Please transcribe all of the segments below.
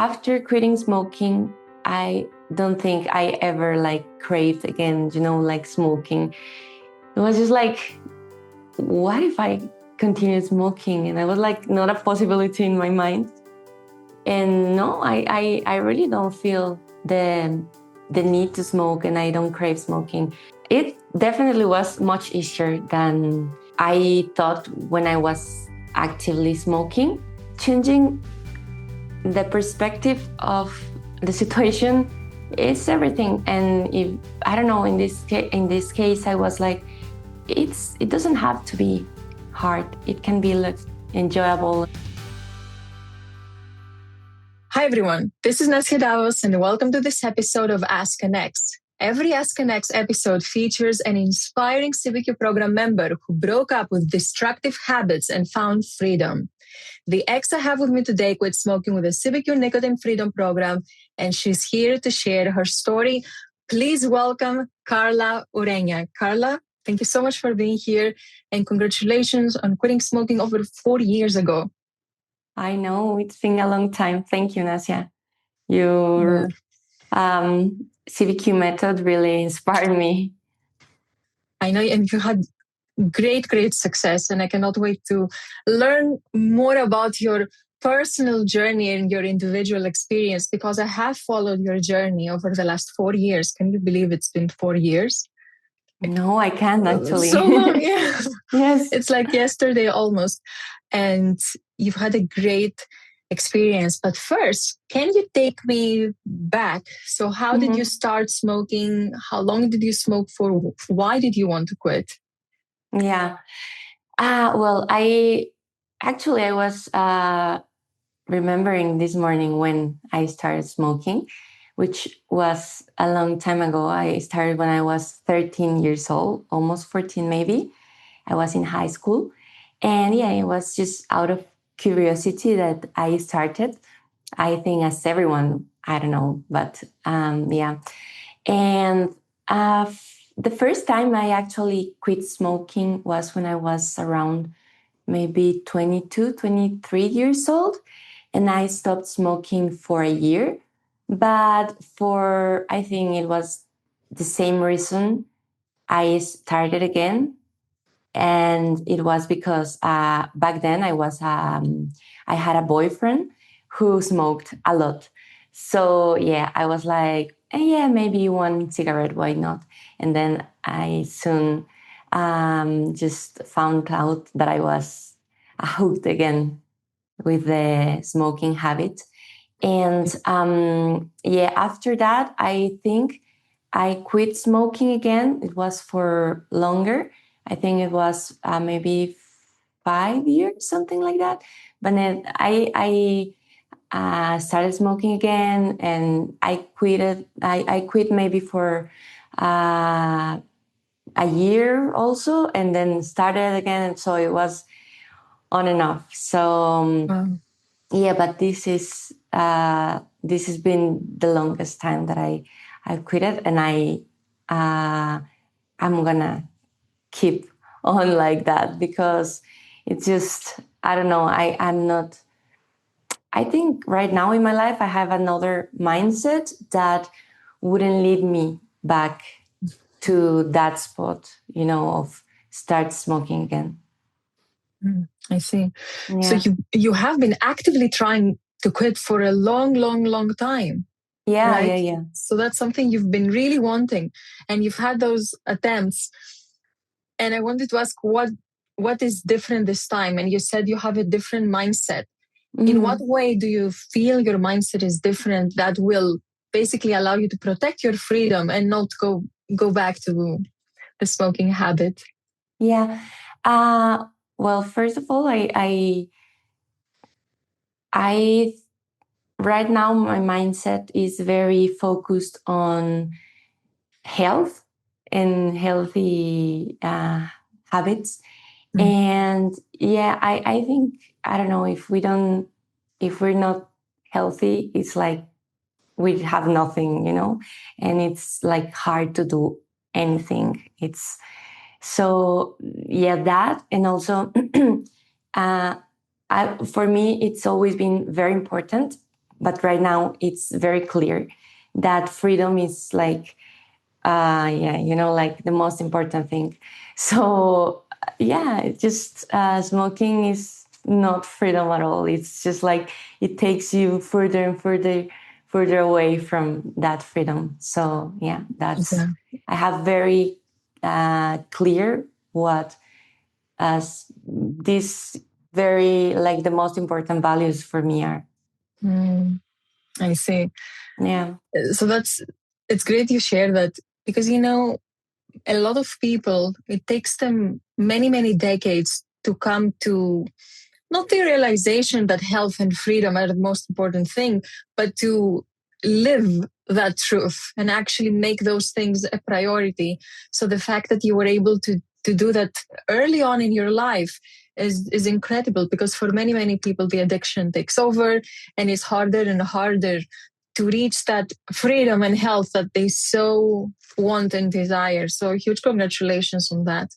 after quitting smoking, I don't think I ever craved again, smoking. It was just what if I continue smoking? And I was not a possibility in my mind. And no, I really don't feel the need to smoke, and I don't crave smoking. It definitely was much easier than I thought when I was actively smoking. Changing the perspective of the situation is everything. And if I don't know, in this case, I was it doesn't have to be hard. It can be enjoyable. Hi everyone, this is Nasia Davos and welcome to this episode of Ask an X. Every Ask an X episode features an inspiring CBQ program member who broke up with destructive habits and found freedom. The X I have with me today quit smoking with the CBQ Nicotine Freedom Program, and she's here to share her story. Please welcome Karla Ureña. Karla, thank you so much for being here, and congratulations on quitting smoking over 4 years ago. I know, it's been a long time. Thank you, Nasia. Your CBQ method really inspired me. I know, and you had great success, and I cannot wait to learn more about your personal journey and your individual experience, because I have followed your journey over the last 4 years. Can you believe it's been 4 years? No, I can't actually. So long, yeah. Yes. It's like yesterday almost. And you've had a great experience. But first, can you take me back? So how did you start smoking? How long did you smoke for? Why did you want to quit? Yeah. Well, I was remembering this morning when I started smoking, which was a long time ago. I started when I was 13 years old, almost 14 maybe. I was in high school. And yeah, it was just out of curiosity that I started. I think as everyone, I don't know, but yeah. And the first time I actually quit smoking was when I was around maybe 22, 23 years old. And I stopped smoking for a year. But I think it was the same reason I started again. And it was because back then I had a boyfriend who smoked a lot. So yeah, I was like, yeah, maybe one cigarette, why not? And then I soon just found out that I was hooked again with the smoking habit. And yeah, after that, I think I quit smoking again. It was for longer. I think it was maybe 5 years, something like that. But then I started smoking again, and I quit. I quit maybe for a year also, and then started again. And so it was on and off. So yeah, but this has been the longest time that I've quitted, and I'm gonna keep on like that, because it's just, I don't know, I think right now in my life I have another mindset that wouldn't lead me back to that spot, of start smoking again. I see. Yeah. So you have been actively trying to quit for a long time. Yeah, right? yeah. So that's something you've been really wanting, and you've had those attempts. And I wanted to ask what is different this time? And you said you have a different mindset. In what way do you feel your mindset is different that will basically allow you to protect your freedom and not go back to the smoking habit? Yeah. Well, first of all, I right now my mindset is very focused on health and healthy habits. And yeah, I think, I don't know, if we're not healthy, it's like we have nothing, and it's hard to do anything. It's so, yeah, that. And also for me, it's always been very important but right now it's very clear that freedom is like, like the most important thing. So yeah, just smoking is not freedom at all. It's just like it takes you further and further away from that freedom. So yeah, Yeah. I have very clear what as these very like the most important values for me are. I see. Yeah. So it's great you share that, because a lot of people, it takes them many, many decades to come to not the realization that health and freedom are the most important thing, but to live that truth and actually make those things a priority. So the fact that you were able to do that early on in your life is incredible, because for many, many people, the addiction takes over and it's harder and harder to reach that freedom and health that they so want and desire. So huge congratulations on that.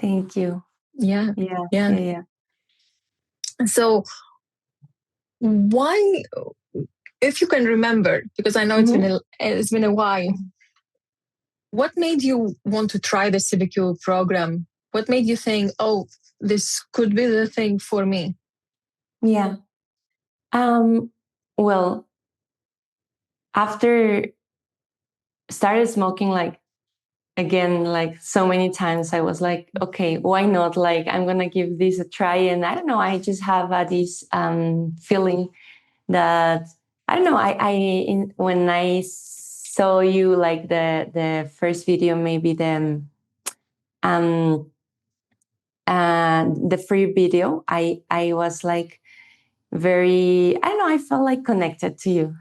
Thank you. Yeah. Yeah. Yeah. Yeah. Yeah. So why, if you can remember, because I know it's been a while, what made you want to try the CBQ program? What made you think, oh, this could be the thing for me? Yeah. Well, after started smoking like again like so many times, I was like, okay, why not? Like I'm gonna give this a try. And I don't know, I just have this feeling that I don't know. When I saw you like the first video, maybe um the free video, I was like very, I don't know, I felt like connected to you.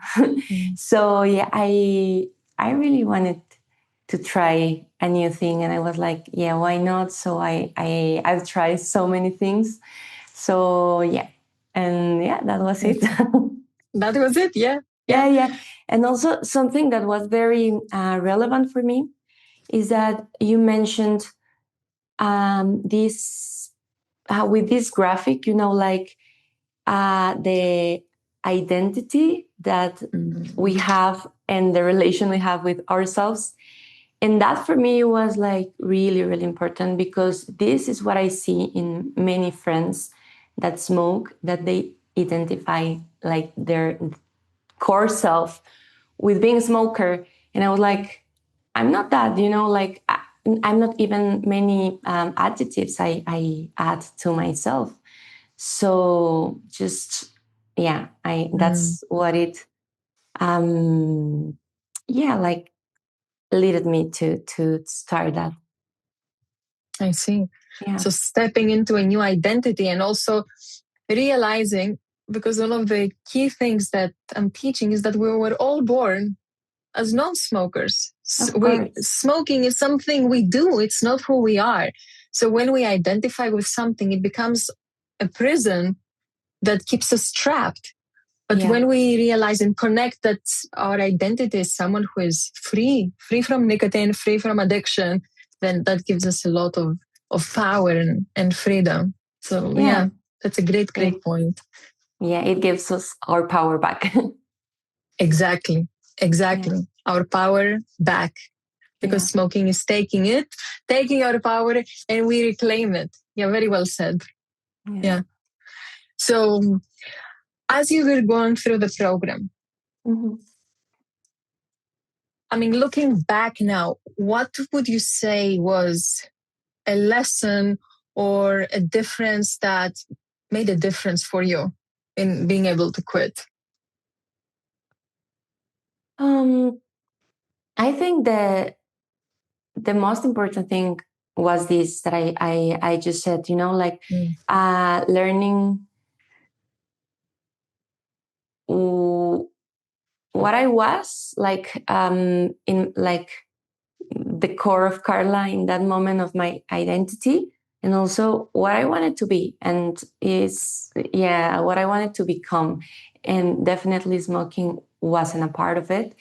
So yeah, I really wanted to try a new thing, and I was like, yeah, why not? So I've tried so many things. So yeah, and yeah, that was it. That was it. Yeah. Yeah, yeah. And also something that was very relevant for me is that you mentioned this with this graphic, like the identity that we have and the relation we have with ourselves. And that for me was like really, really important, because this is what I see in many friends that smoke, that they identify like their core self with being a smoker. And I was like, I'm not that, like I'm not even many adjectives I add to myself. So just, yeah, that's what it, like led me to start that. I see. Yeah. So stepping into a new identity, and also realizing, because one of the key things that I'm teaching is that we were all born as non-smokers. Of course. Smoking is something we do. It's not who we are. So when we identify with something, it becomes a prison that keeps us trapped. But when we realize and connect that our identity is someone who is free from nicotine, free from addiction, then that gives us a lot of power and freedom. So yeah, that's a great point. Yeah, it gives us our power back. Exactly. Yeah. Our power back. Because smoking is taking our power, and we reclaim it. Yeah, very well said. Yeah. So as you were going through the program, I mean, looking back now, what would you say was a lesson or a difference that made a difference for you in being able to quit? I think the most important thing was this that I just said, like learning what I was like in like the core of Karla in that moment of my identity, and also what I wanted to be, and what I wanted to become. And definitely smoking wasn't a part of it,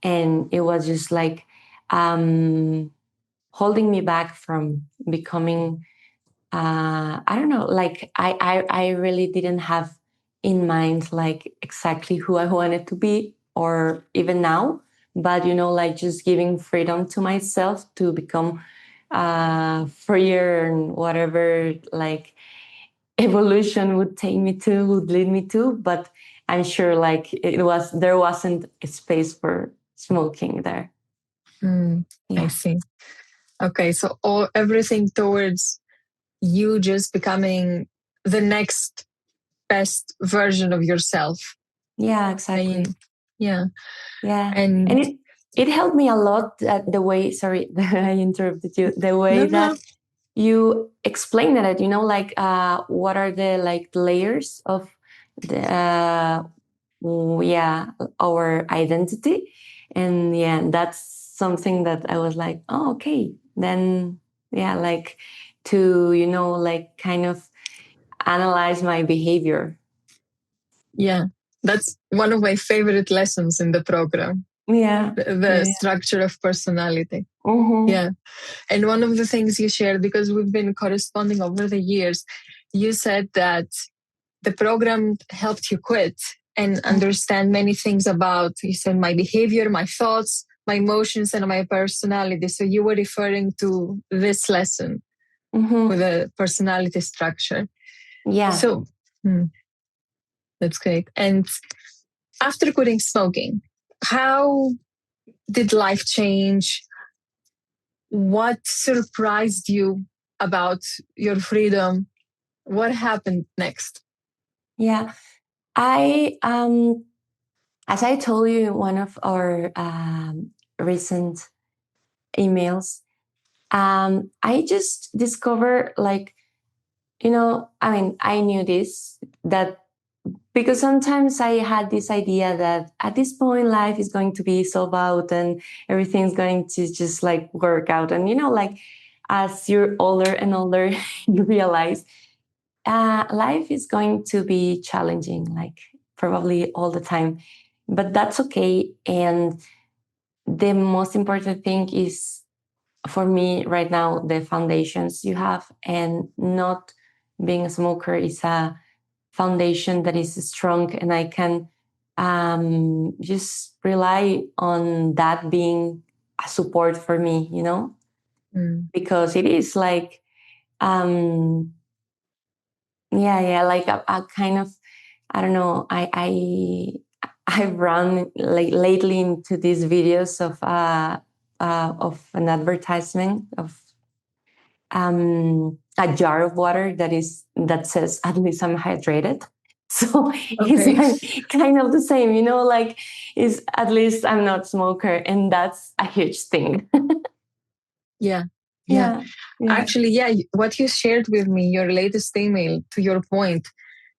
and it was just like holding me back from becoming I don't know, like I really didn't have in mind like exactly who I wanted to be, or even now, but like just giving freedom to myself to become freer and whatever like evolution would take me to, would lead me to. But I'm sure like there wasn't a space for smoking there. I see. Okay, so everything towards you just becoming the next best version of yourself. Yeah, exactly. Yeah. And it helped me a lot that the way, sorry that I interrupted you, the way that you explained it, like what are the like layers of the our identity. And that's something that I was like, oh, okay, then like to like kind of analyze my behavior. Yeah, that's one of my favorite lessons in the program. The structure of personality. Yeah. And one of the things you shared, because we've been corresponding over the years, you said that the program helped you quit and understand many things about, you said, my behavior, my thoughts, my emotions, and my personality. So you were referring to this lesson with a personality structure. Yeah. So that's great. And after quitting smoking, how did life change? What surprised you about your freedom? What happened next? Yeah, I as I told you in one of our recent emails, I just discovered like, I knew this, that because sometimes I had this idea that at this point life is going to be solved out and everything's going to just like work out. And like as you're older and older, you realize life is going to be challenging, like probably all the time, but that's okay. And the most important thing is for me right now, the foundations you have, and not being a smoker is a foundation that is strong, and I can just rely on that being a support for me, because it is like, like a kind of, I don't know, I've run like lately into these videos of an advertisement of a jar of water that says at least I'm hydrated. So it's like kind of the same, like is at least I'm not smoker, and that's a huge thing. Yeah. Actually, what you shared with me, your latest email, to your point,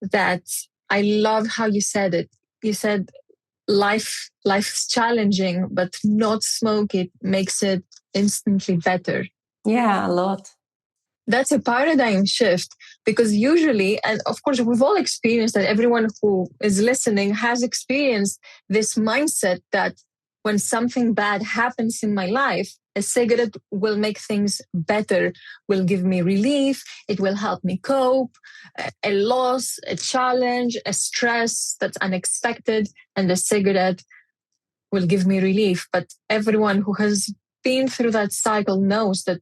that I love how you said it. You said life's challenging, but not smoke it makes it instantly better. Yeah, a lot. That's a paradigm shift, because usually, and of course, we've all experienced that. Everyone who is listening has experienced this mindset that when something bad happens in my life, a cigarette will make things better, will give me relief, it will help me cope, a loss, a challenge, a stress that's unexpected, and the cigarette will give me relief. But everyone who has been through that cycle knows that,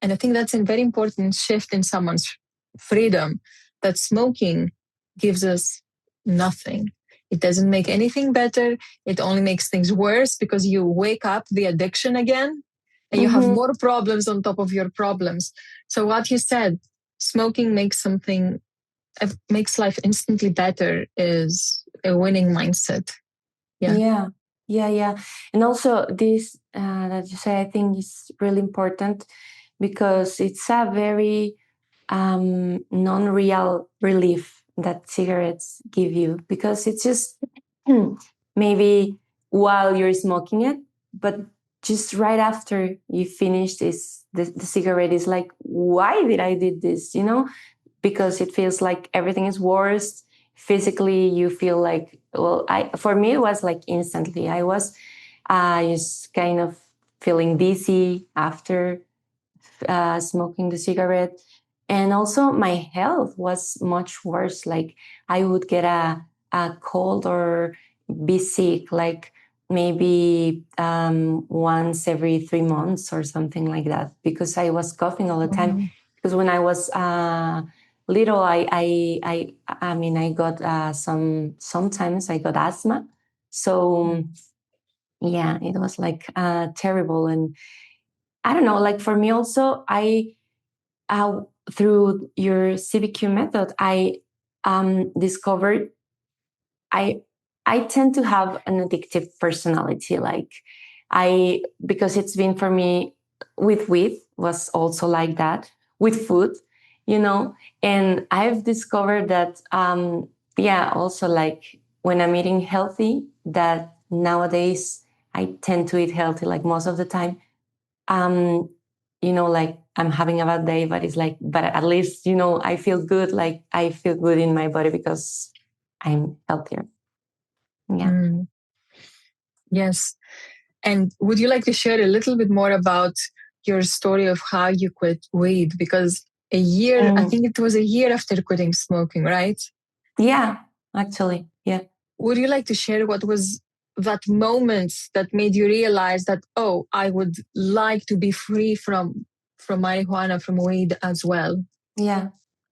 and I think that's a very important shift in someone's freedom, that smoking gives us nothing. It doesn't make anything better. It only makes things worse, because you wake up the addiction again and you have more problems on top of your problems. So what you said, smoking makes life instantly better, is a winning mindset. Yeah. And also this that you say, I think is really important, because it's a very non-real relief that cigarettes give you, because it's just maybe while you're smoking it, but just right after you finish this, the cigarette is like, why did I did this? Because it feels like everything is worse. Physically, you feel like, for me, it was like instantly. I was just kind of feeling dizzy after smoking the cigarette. And also my health was much worse. Like I would get a cold or be sick, like maybe once every 3 months or something like that, because I was coughing all the time. Wow. Because when I was little, I mean, I got sometimes I got asthma. So yeah, it was like terrible. And I don't know, like for me also, uh, through your CBQ method, I discovered I I tend to have an addictive personality. Like because it's been for me with weed was also like that with food, you know. And I've discovered that yeah, also like when I'm eating healthy, that nowadays I tend to eat healthy like most of the time. um like I'm having a bad day, but it's like, but at least, I feel good. Like I feel good in my body because I'm healthier. Yeah. Mm, yes. And would you like to share a little bit more about your story of how you quit weed? Because I Mm, think it was a year after quitting smoking, right? yeah, actually, yeah. Would you like to share what was that moment that made you realize that, oh, I would like to be free from marijuana, from weed as well? Yeah.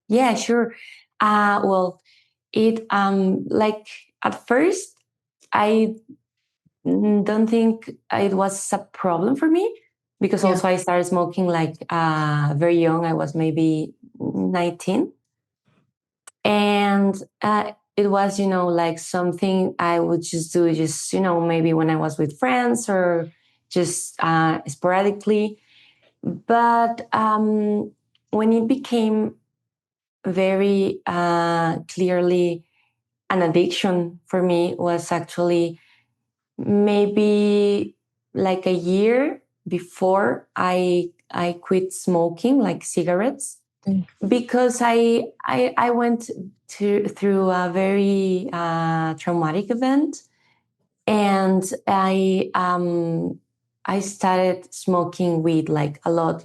Yeah, sure. Well, it like at first I don't think it was a problem for me, because Yeah. also I started smoking like very young. I was maybe 19. And it was, like something I would just do, just, maybe when I was with friends or just sporadically. But when it became very clearly an addiction for me, was actually maybe like a year before I quit smoking, like cigarettes, Mm. because I went through a very traumatic event. And I started smoking weed like a lot,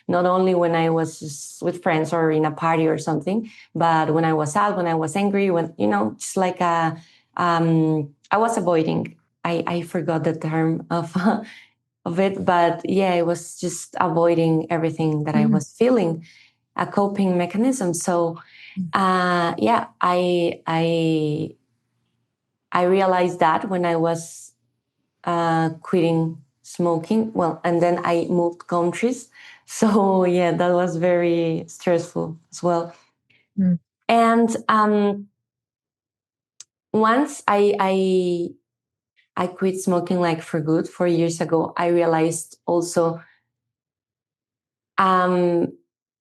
not only when I was just with friends or in a party or something, but when I was out, when I was angry, when, just like I was avoiding. I forgot the term of of it, but yeah, I was just avoiding everything that I Mhm. was feeling, a coping mechanism. So yeah, I realized that when I was quitting smoking. Well, and then I moved countries. So yeah, that was very stressful as well. Mm. And once I quit smoking like for good 4 years ago, I realized also um,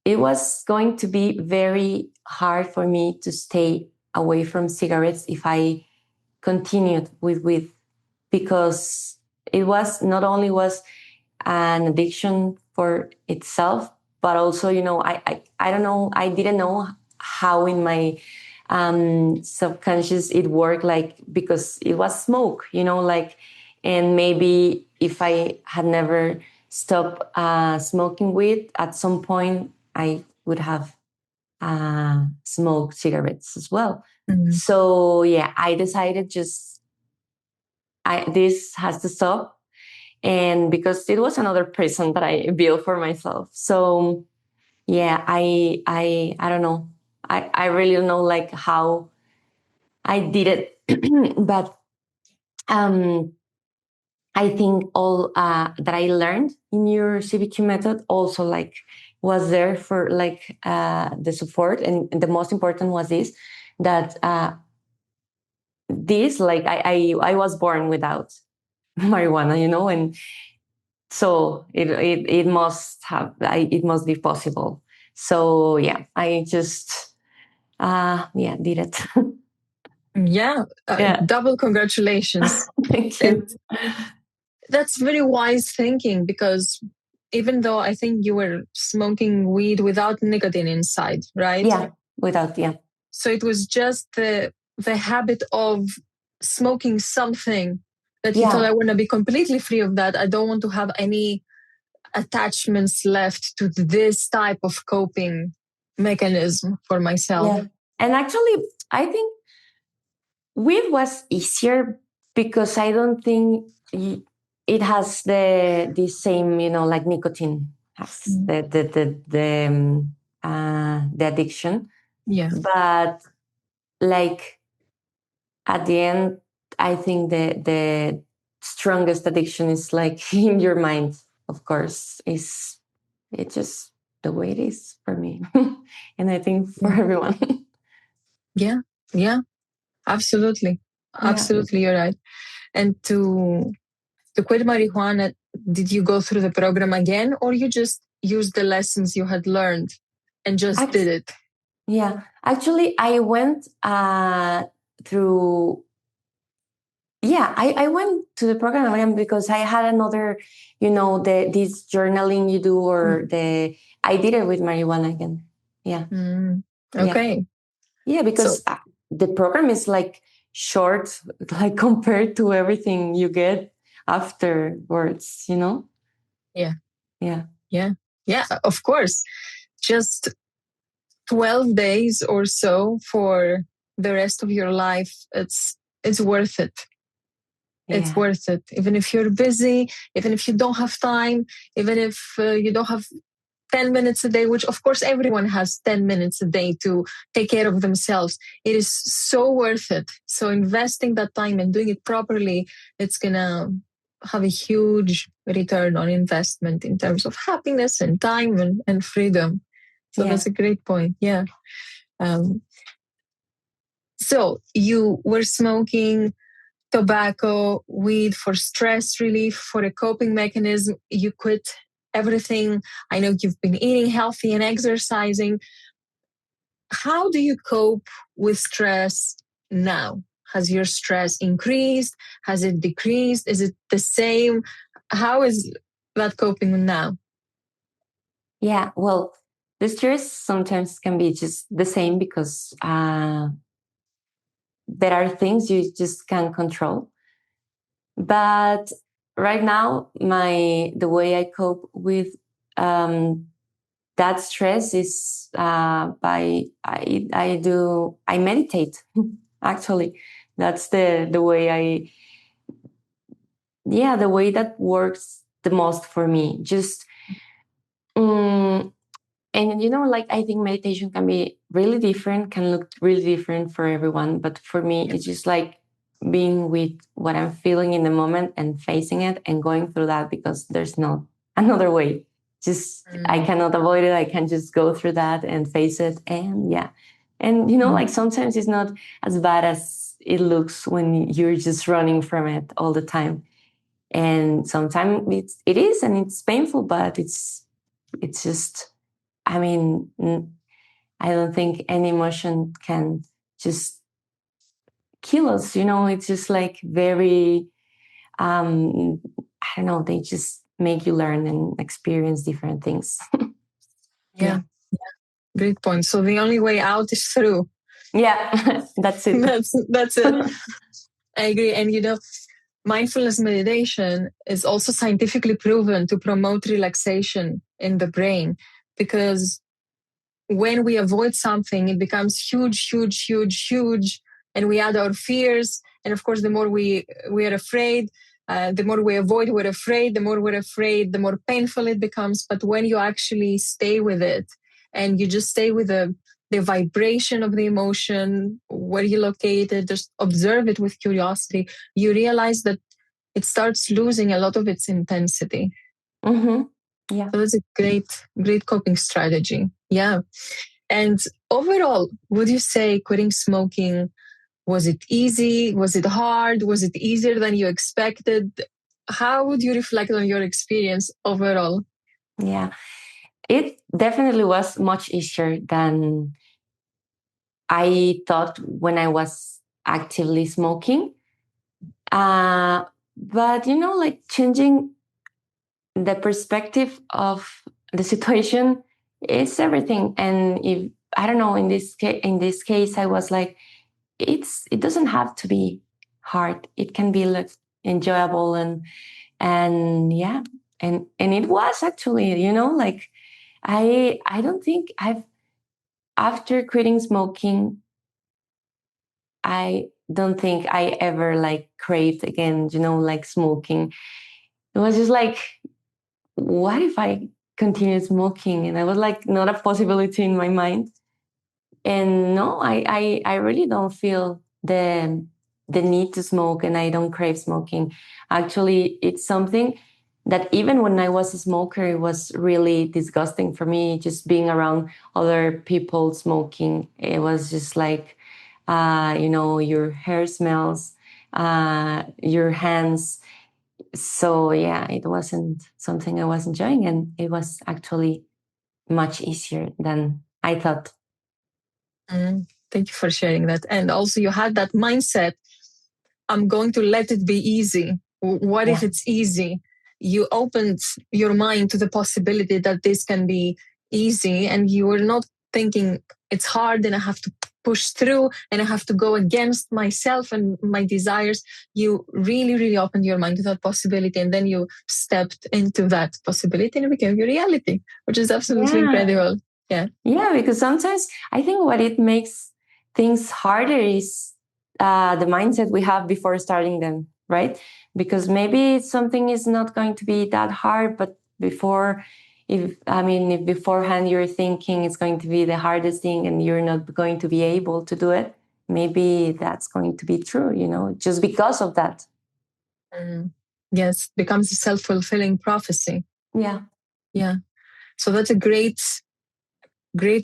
it was going to be very hard for me to stay away from cigarettes if I continued with, because it was not only was an addiction for itself, but also, I don't know, I didn't know how in my subconscious it worked, like, because it was smoke, like, and maybe if I had never stopped smoking weed, at some point I would have smoked cigarettes as well. Mm. So yeah, I decided just this has to stop. And because it was another prison that I built for myself. So yeah, I don't know. I really don't know like how I did it. But um I think all that I learned in your CBQ method also like was there for like the support. And the most important was this, that this, like I was born without marijuana, and so it must have, it must be possible. So yeah, I just yeah, did it. Yeah. Yeah. Double congratulations. Thank And you. that's very wise thinking, because even though I think you were smoking weed without nicotine inside, right? Yeah, without, yeah. So it was just the habit of smoking something that you thought, Yeah. I want to be completely free of that. I don't want to have any attachments left to this type of coping. mechanism for myself. Yeah. And actually, I think weed was easier because I don't think it has the same, like nicotine has the addiction. Yeah. But like at the end, I think the strongest addiction is like in your mind, of course. It's just the way it is for me. And I think for everyone. Yeah. Yeah. Absolutely. Yeah. Absolutely. You're right. And to quit marijuana, did you go through the program again, or you just used the lessons you had learned and just did it? Yeah. Actually, I went through. Yeah, I went to the program again because I had another, this journaling you do, or I did it with marijuana again. Yeah. Okay. Yeah, because the program is like short, like compared to everything you get afterwards, Yeah. Yeah. Yeah. Yeah, of course. Just 12 days or so for the rest of your life. It's worth it. It's worth it. Even if you're busy, even if you don't have time, even if you don't have 10 minutes a day, which of course everyone has 10 minutes a day to take care of themselves. It is so worth it. So investing that time and doing it properly, it's going to have a huge return on investment in terms of happiness and time and freedom. So that's a great point. Yeah. So you were smoking tobacco, weed for stress relief, for a coping mechanism. You quit everything. I know you've been eating healthy and exercising. How do you cope with stress now? Has your stress increased? Has it decreased? Is it the same? How is that coping now? Yeah, well, the stress sometimes can be just the same because there are things you just can't control. But right now, the way I cope with that stress is by I meditate. Actually, that's the way the way that works the most for me. Just and like I think meditation can be really different, can look really different for everyone. But for me, it's just like being with what I'm feeling in the moment and facing it and going through that, because there's no another way. Just I cannot avoid it. I can just go through that and face it. And and like sometimes it's not as bad as it looks when you're just running from it all the time. And sometimes it is, and it's painful, but it's just, I mean, I don't think any emotion can just kill us. It's just like very, I don't know, they just make you learn and experience different things. Yeah. Great point. So the only way out is through. Yeah, that's it. That's it. I agree. And mindfulness meditation is also scientifically proven to promote relaxation in the brain, because when we avoid something, it becomes huge, huge, huge, huge. And we add our fears. And of course, the more we are afraid, the more we avoid, we're afraid. The more we're afraid, the more painful it becomes. But when you actually stay with it and you just stay with the vibration of the emotion, where you locate it, just observe it with curiosity, you realize that it starts losing a lot of its intensity. Mm-hmm. Yeah. So that's a great coping strategy. Yeah. And overall, would you say quitting smoking, was it easy? Was it hard? Was it easier than you expected? How would you reflect on your experience overall? Yeah, it definitely was much easier than I thought when I was actively smoking. But like changing the perspective of the situation is everything. And if I don't know, in this case, I was like, it doesn't have to be hard. It can be like enjoyable and yeah, and it was actually, like I don't think after quitting smoking, I don't think I ever like craved again, like smoking. It was just like, what if I continue smoking? And I was like, not a possibility in my mind. And no, I really don't feel the need to smoke, and I don't crave smoking. Actually, it's something that even when I was a smoker, it was really disgusting for me, just being around other people smoking. It was just like, your hair smells, your hands. So yeah, it wasn't something I was enjoying, and it was actually much easier than I thought. Thank you for sharing that. And also, you had that mindset, I'm going to let it be easy. What if it's easy? You opened your mind to the possibility that this can be easy, and you were not thinking it's hard and I have to push through and I have to go against myself and my desires. You really, really opened your mind to that possibility, and then you stepped into that possibility and it became your reality, which is absolutely incredible. Yeah, because sometimes I think what it makes things harder is the mindset we have before starting them, right? Because maybe something is not going to be that hard, but if beforehand you're thinking it's going to be the hardest thing and you're not going to be able to do it, maybe that's going to be true, just because of that. Yes, becomes a self-fulfilling prophecy. Yeah. So that's a great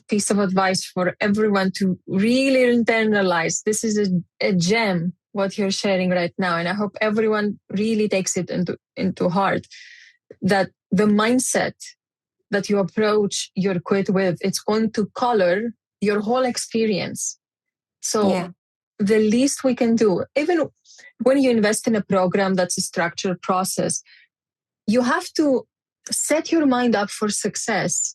piece of advice for everyone to really internalize. This is a gem, what you're sharing right now. And I hope everyone really takes it into heart, that the mindset that you approach your quit with, it's going to color your whole experience. So the least we can do, even when you invest in a program that's a structured process, you have to set your mind up for success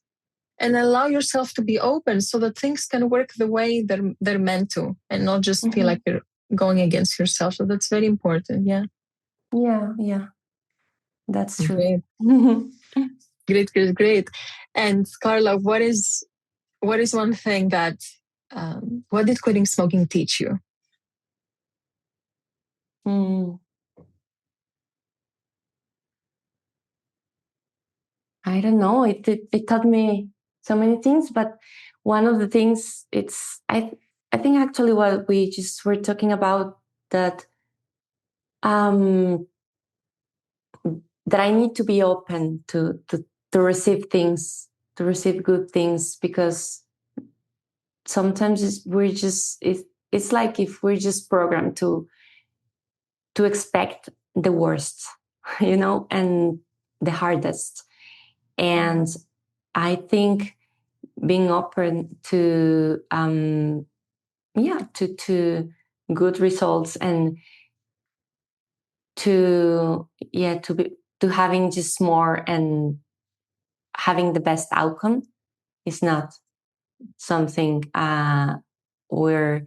and allow yourself to be open so that things can work the way they're meant to, and not just feel like you're going against yourself. So that's very important. Yeah. That's true. Great. And Karla, what is one thing that what did quitting smoking teach you? I don't know. It taught me so many things, but one of the things I think actually what we just were talking about, that that I need to be open to receive things, to receive good things, because sometimes it's like if we're just programmed to expect the worst, and the hardest. And I think being open to to good results, and to having just more and having the best outcome is not something we're,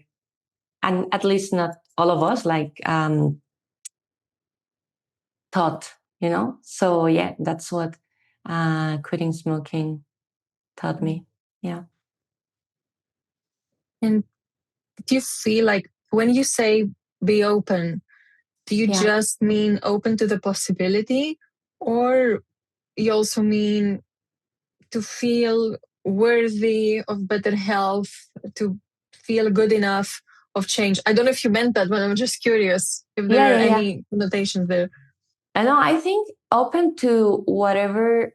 and at least not all of us, like taught. So yeah, that's what quitting smoking taught me. Yeah. And do you feel like when you say be open, do you just mean open to the possibility, or you also mean to feel worthy of better health, to feel good enough of change? I don't know if you meant that, but I'm just curious if there are any connotations there. I think open to whatever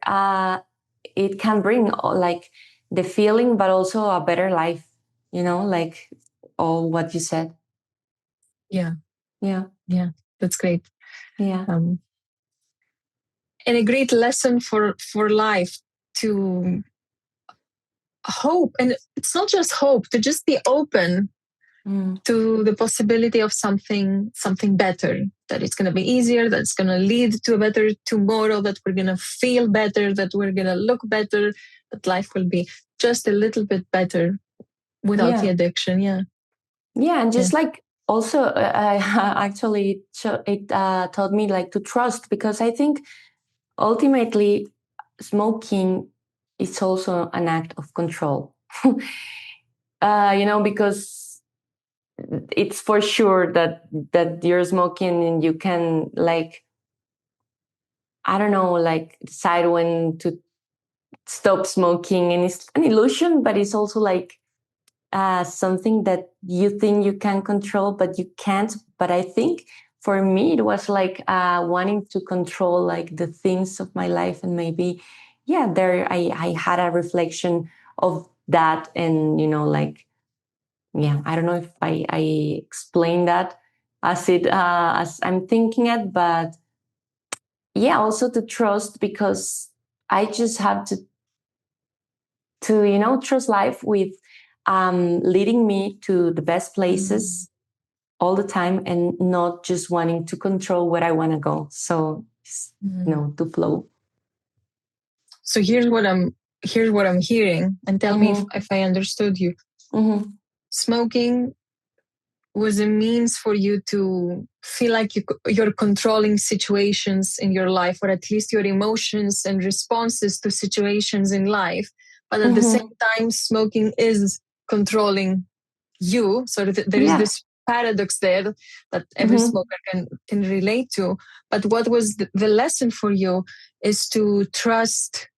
it can bring, like the feeling, but also a better life, like all what you said. Yeah. That's great. Yeah. And a great lesson for life, to hope. And it's not just hope, to just be open to the possibility of something better, that it's going to be easier, that it's going to lead to a better tomorrow, that we're going to feel better, that we're going to look better, that life will be just a little bit better without the addiction. And just like also actually it taught me like to trust, because I think ultimately smoking is also an act of control. because it's for sure that you're smoking and you can, like, I don't know, like, decide when to stop smoking, and it's an illusion, but it's also like something that you think you can control, but you can't. But I think for me, it was like wanting to control like the things of my life, and maybe, yeah, there I had a reflection of that, and like, yeah, I don't know if I explained that as I'm thinking it, but yeah, also to trust, because I just have to trust life with leading me to the best places all the time, and not just wanting to control where I want to go. So just, to flow. So here's what I'm hearing, and tell me if I understood you. Smoking was a means for you to feel like you're controlling situations in your life, or at least your emotions and responses to situations in life. But at the same time, smoking is controlling you. So there is this paradox there that every smoker can relate to. But what was the lesson for you is to trust,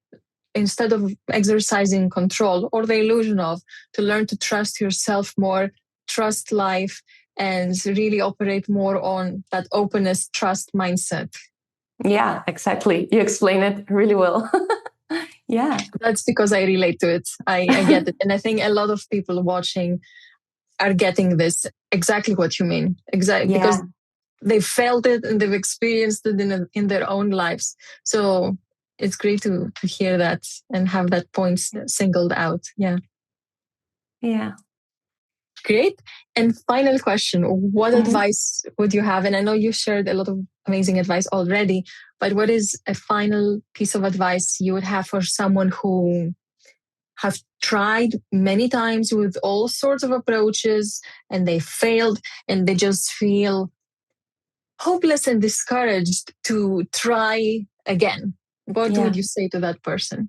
instead of exercising control or the illusion of, to learn to trust yourself more, trust life, and really operate more on that openness, trust mindset. Yeah, exactly. You explain it really well. Yeah. That's because I relate to it. I get it. And I think a lot of people watching are getting this, exactly what you mean. Exactly. Because they've felt it and they've experienced it in their own lives. So it's great to hear that and have that point singled out. Yeah. Yeah. Great. And final question, what advice would you have? And I know you shared a lot of amazing advice already, but what is a final piece of advice you would have for someone who have tried many times with all sorts of approaches and they failed and they just feel hopeless and discouraged to try again? What would you say to that person?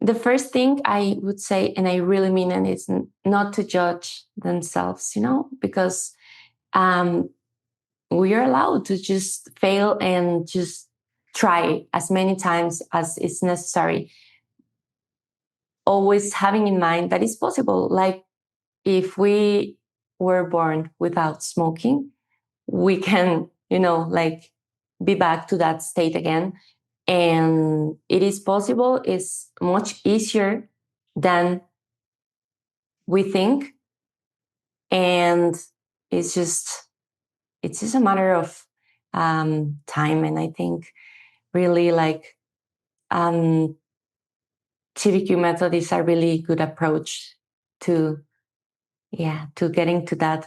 The first thing I would say, and I really mean it, is not to judge themselves, because we are allowed to just fail and just try as many times as is necessary. Always having in mind that it's possible. Like, if we were born without smoking, we can, like, be back to that state again. And it is possible. It's much easier than we think. And it's just a matter of time. And I think really, like, CBQ method is a really good approach to getting to that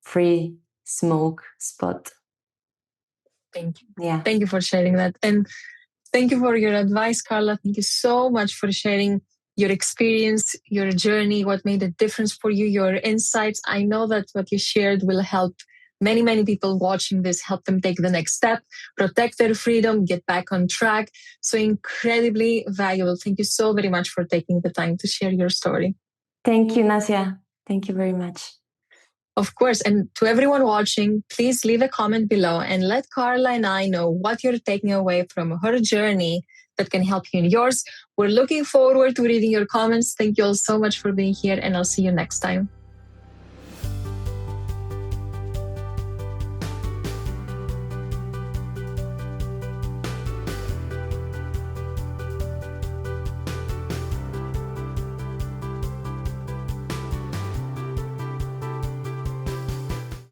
free smoke spot. Thank you. Yeah. Thank you for sharing that. And thank you for your advice, Karla. Thank you so much for sharing your experience, your journey, what made a difference for you, your insights. I know that what you shared will help many, many people watching this, help them take the next step, protect their freedom, get back on track. So incredibly valuable. Thank you so very much for taking the time to share your story. Thank you, Nasia. Thank you very much. Of course. And to everyone watching, please leave a comment below and let Karla and I know what you're taking away from her journey that can help you in yours. We're looking forward to reading your comments. Thank you all so much for being here, and I'll see you next time.